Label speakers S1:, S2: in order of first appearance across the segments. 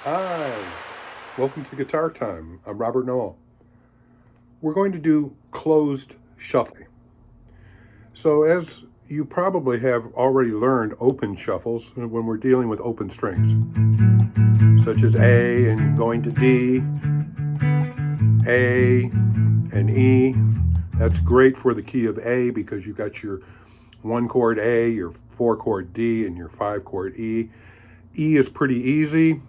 S1: Hi, welcome to Guitar Time. I'm Robert Noel. We're going to do closed shuffle. So as you probably have already learned open shuffles when we're dealing with open strings, such as A and going to D, A and E. That's great for the key of A because you've got your 1 chord A, your 4 chord D, and your 5 chord E. E is pretty easy.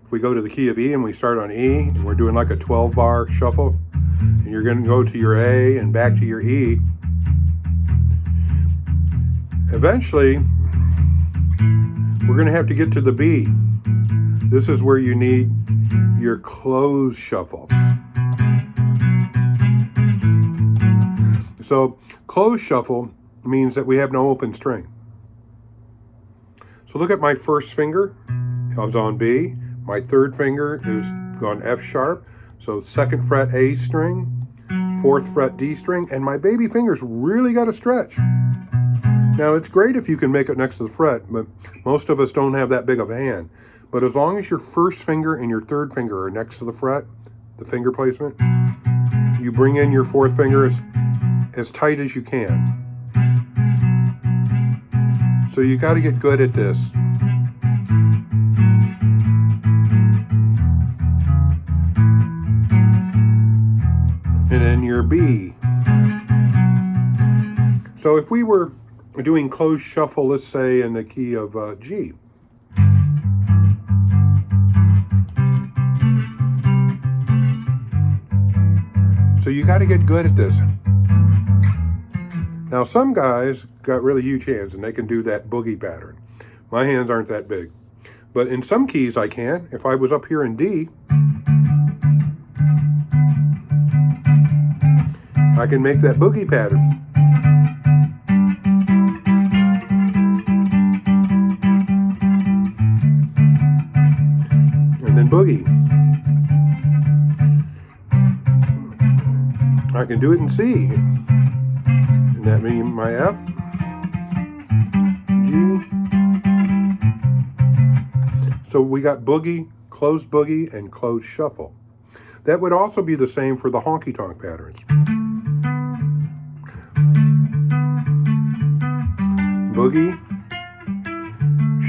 S1: If we go to the key of E and we start on E, and we're doing like a 12-bar shuffle, and you're going to go to your A and back to your E. Eventually, we're going to have to get to the B. This is where you need your closed shuffle. So, closed shuffle means that we have no open string. So look at my first finger. I was on B. My third finger is on F sharp. So 2nd fret A string, 4th fret D string, and my baby finger's really got to stretch. Now it's great if you can make it next to the fret, but most of us don't have that big of a hand. But as long as your first finger and your third finger are next to the fret, the finger placement, you bring in your 4th finger as tight as you can. So you got to get good at this. And then your B. So if we were doing closed shuffle, let's say in the key of G. So you got to get good at this. Now some guys got really huge hands and they can do that boogie pattern. My hands aren't that big. But in some keys I can. If I was up here in D, I can make that boogie pattern. And then boogie. I can do it in C. And that means my F, G. So we got boogie, closed boogie, and closed shuffle. That would also be the same for the honky-tonk patterns. Boogie,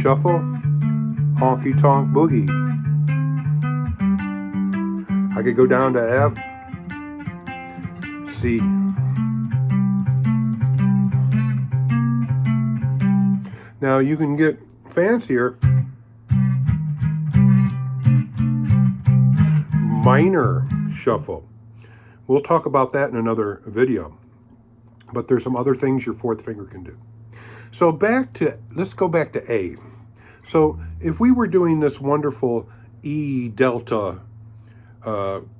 S1: shuffle, honky-tonk boogie. I could go down to F, C. Now you can get fancier. Minor shuffle. We'll talk about that in another video. But there's some other things your 4th finger can do. So let's go back to A. So if we were doing this wonderful E delta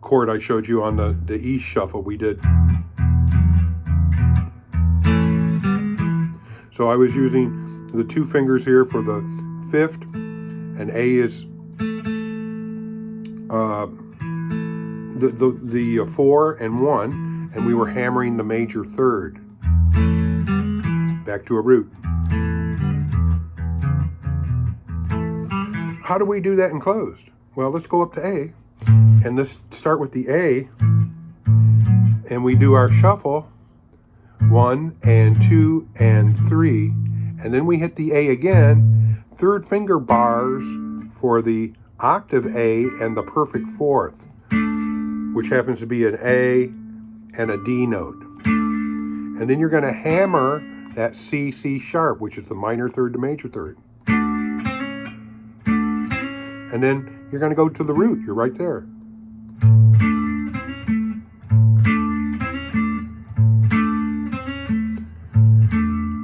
S1: chord I showed you on the E shuffle we did. So I was using the 2 fingers here for the 5th, and A is the 4 and 1, and we were hammering the major 3rd back to a root. How do we do that in closed? Well, let's go up to A, and let's start with the A, and we do our shuffle 1 and 2 and 3, and then we hit the A again, 3rd finger bars for the octave A and the perfect 4th, which happens to be an A and a D note. And then you're going to hammer that C sharp, which is the minor 3rd to major 3rd. And then you're going to go to the root. You're right there.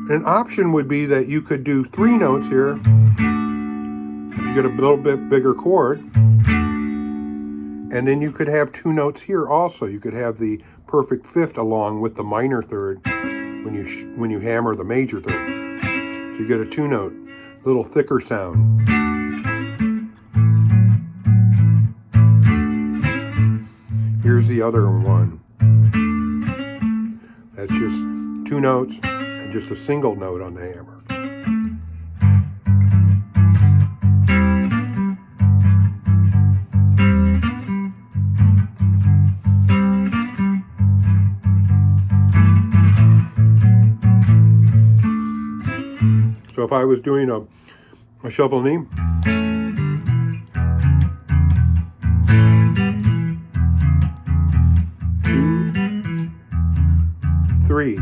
S1: An option would be that you could do 3 notes here. You get a little bit bigger chord. And then you could have 2 notes here also. You could have the perfect 5th along with the minor 3rd when you hammer the major 3rd. So you get a 2 note, little thicker sound. Here's the other one. That's just 2 notes and just a single note on the hammer. if I was doing a shuffle knee, two, three.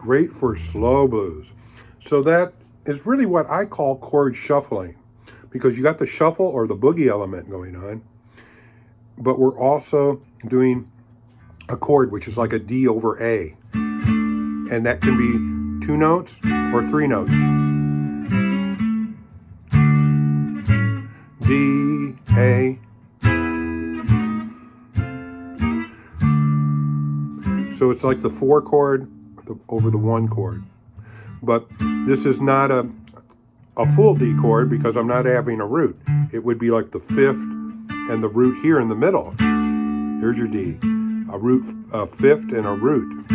S1: Great for slow blues. So that is really what I call chord shuffling, because you got the shuffle or the boogie element going on, but we're also doing a chord which is like a D over A, and that can be 2 notes or 3 notes. D, A. So it's like the 4 chord over the 1 chord. But this is not a full D chord because I'm not having a root. It would be like the 5th and the root here in the middle. Here's your D. A root, a 5th and a root.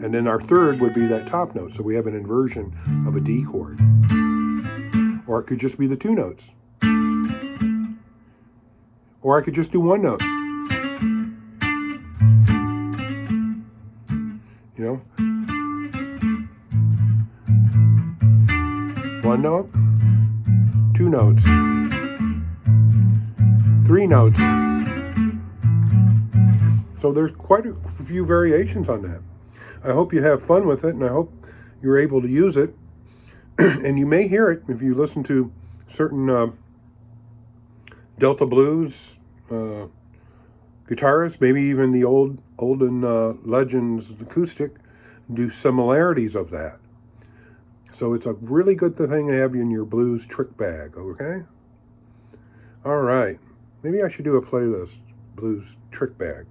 S1: And then our 3rd would be that top note. So we have an inversion of a D chord. Or it could just be the 2 notes. Or I could just do 1 note. You know? 1 note, 2 notes, 3 notes. So there's quite a few variations on that. I hope you have fun with it, and I hope you're able to use it. And you may hear it if you listen to certain Delta blues guitarists, maybe even the olden legends acoustic, do similarities of that. So it's a really good thing to have in your blues trick bag, okay? All right. Maybe I should do a playlist, blues trick bag.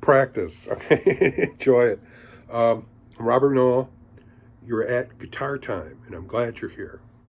S1: Practice, okay? Enjoy it. I'm Robert Knoll. You're at Guitar Time, and I'm glad you're here.